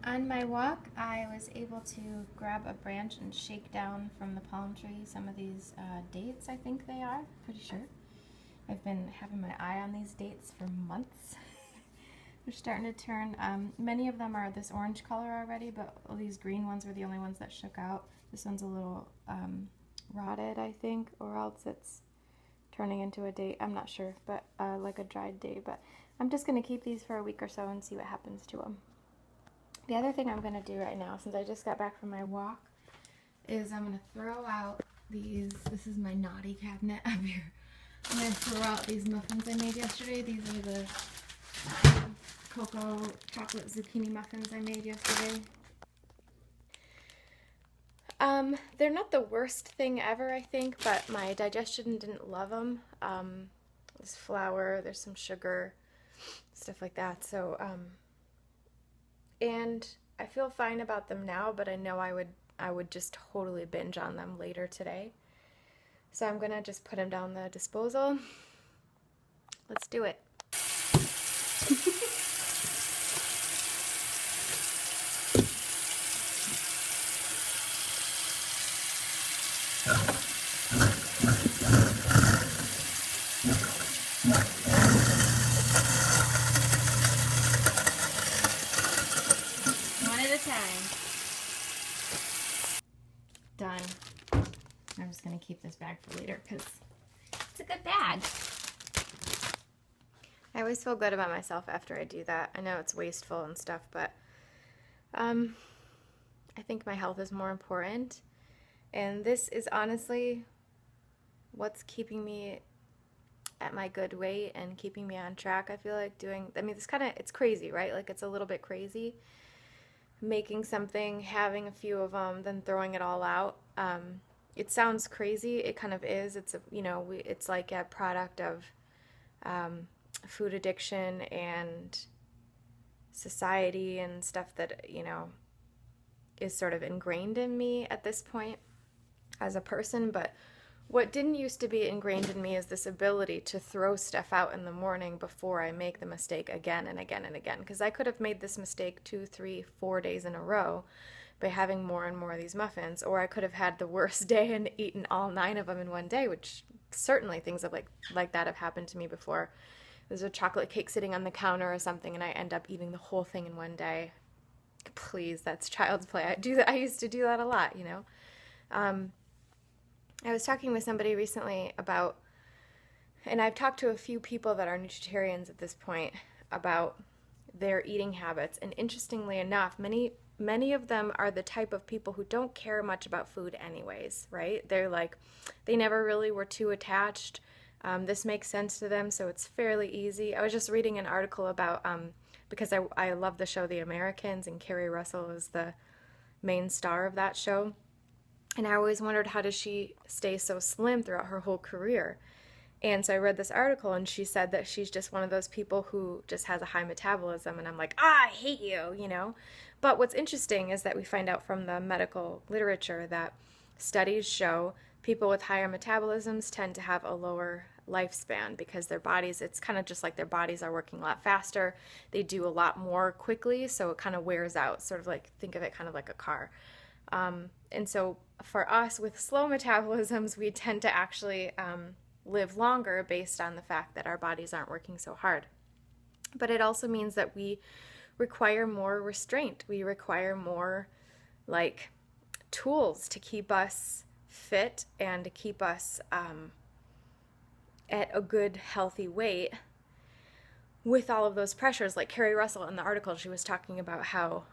On my walk, I was able to grab a branch and shake down from the palm tree some of these dates, I think they are, pretty sure. I've been having my eye on these dates for months. They're starting to turn. Many of them are this orange color already, but these green ones were the only ones that shook out. This one's a little rotted, I think, or else it's turning into a date. I'm not sure, but like a dried date. But I'm just going to keep these for a week or so and see what happens to them. The other thing I'm going to do right now, since I just got back from my walk, is I'm going to throw out these. This is my naughty cabinet up here. I'm going to throw out these muffins I made yesterday. These are the cocoa chocolate zucchini muffins I made yesterday. They're not the worst thing ever, I think, but my digestion didn't love them. There's flour, there's some sugar, stuff like that. So, and I feel fine about them now, but I know I would just totally binge on them later today. So I'm gonna just put them down the disposal. Let's do it. One at a time. Done. I'm just going to keep this bag for later because it's a good bag. I always feel good about myself after I do that. I know it's wasteful and stuff, but I think my health is more important. And this is honestly what's keeping me at my good weight and keeping me on track. I feel like doing, I mean, it's crazy, right? Like it's a little bit crazy making something, having a few of them, then throwing it all out. It sounds crazy. It kind of is. It's it's like a product of food addiction and society and stuff that is sort of ingrained in me at this point as a person. But what didn't used to be ingrained in me is this ability to throw stuff out in the morning before I make the mistake again and again and again. Because I could have made this mistake 2, 3, 4 days in a row by having more and more of these muffins, or I could have had the worst day and eaten all 9 of them in one day, which certainly things like that have happened to me before. There's a chocolate cake sitting on the counter or something, and I end up eating the whole thing in one day. Please, that's child's play. I used to do that a lot, I was talking with somebody recently about, and I've talked to a few people that are Nutritarians at this point about their eating habits, and interestingly enough, many of them are the type of people who don't care much about food anyways, right? They're like, they never really were too attached. This makes sense to them, so it's fairly easy. I was just reading an article about, because I love the show The Americans, and Cheri Russell is the main star of that show. And I always wondered, how does she stay so slim throughout her whole career? And so I read this article, and she said that she's just one of those people who just has a high metabolism. And I'm like, I hate you. But what's interesting is that we find out from the medical literature that studies show people with higher metabolisms tend to have a lower lifespan because their bodies, it's kind of just like their bodies are working a lot faster. They do a lot more quickly, so it kind of wears out, sort of like, think of it kind of like a car. And so for us with slow metabolisms, we tend to actually live longer based on the fact that our bodies aren't working so hard. But it also means that we require more restraint. We require more tools to keep us fit and to keep us at a good, healthy weight with all of those pressures. Like Cheri Russell in the article, she was talking about how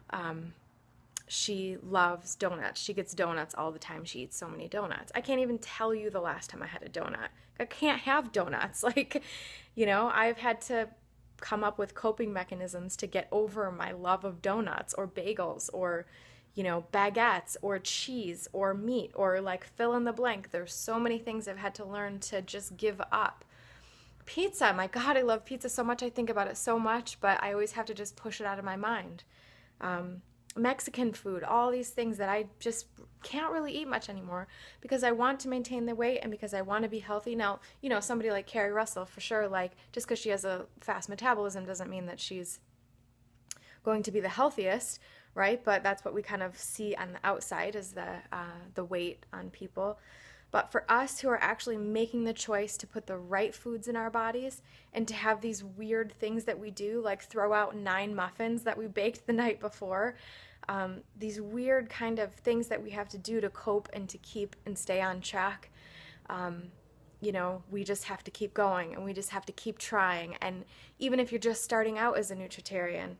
she loves donuts. She gets donuts all the time. She eats so many donuts. I can't even tell you the last time I had a donut. I can't have donuts. I've had to come up with coping mechanisms to get over my love of donuts or bagels or, baguettes or cheese or meat or fill in the blank. There's so many things I've had to learn to just give up. Pizza, my God, I love pizza so much. I think about it so much, but I always have to just push it out of my mind. Mexican food, all these things that I just can't really eat much anymore because I want to maintain the weight and because I want to be healthy. Now, somebody like Cheri Russell, for sure, just because she has a fast metabolism doesn't mean that she's going to be the healthiest, right? But that's what we kind of see on the outside is the weight on people. But for us who are actually making the choice to put the right foods in our bodies and to have these weird things that we do, like throw out 9 muffins that we baked the night before, these weird kind of things that we have to do to cope and to keep and stay on track, you know, we just have to keep going and we just have to keep trying. And even if you're just starting out as a nutritarian,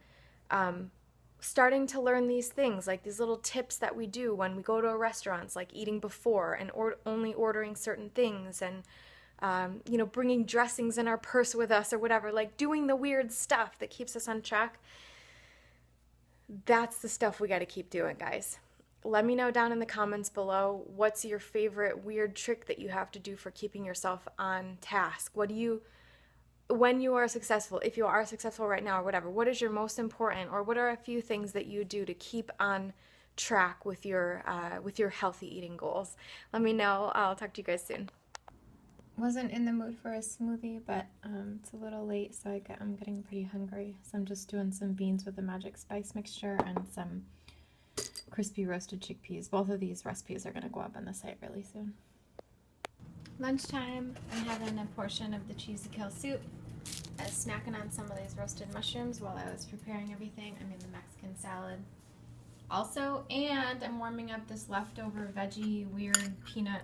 starting to learn these things, like these little tips that we do when we go to restaurants, like eating before and only ordering certain things, and you know, bringing dressings in our purse with us or whatever, like doing the weird stuff that keeps us on track. That's the stuff we got to keep doing, guys. Let me know down in the comments below, what's your favorite weird trick that you have to do for keeping yourself on task? What do you, when you are successful, if you are successful right now or whatever, what is your most important, or what are a few things that you do to keep on track with your healthy eating goals? Let me know. I'll talk to you guys soon. Wasn't in the mood for a smoothie, but it's a little late, so I'm getting pretty hungry. So I'm just doing some beans with the magic spice mixture and some crispy roasted chickpeas. Both of these recipes are going to go up on the site really soon. Lunchtime, I'm having a portion of the cheesy kale soup. I was snacking on some of these roasted mushrooms while I was preparing everything. I made the Mexican salad also, and I'm warming up this leftover veggie weird peanut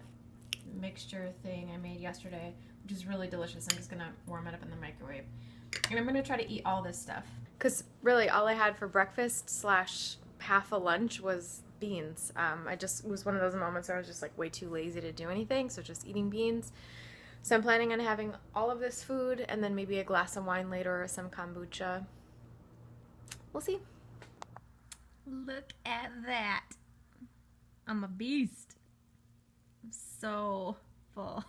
mixture thing I made yesterday, which is really delicious. I'm just going to warm it up in the microwave. And I'm going to try to eat all this stuff. Because really all I had for breakfast / half a lunch was beans. I just, it was one of those moments where I was just like way too lazy to do anything, so just eating beans. So I'm planning on having all of this food and then maybe a glass of wine later or some kombucha. We'll see. Look at that. I'm a beast. I'm so full.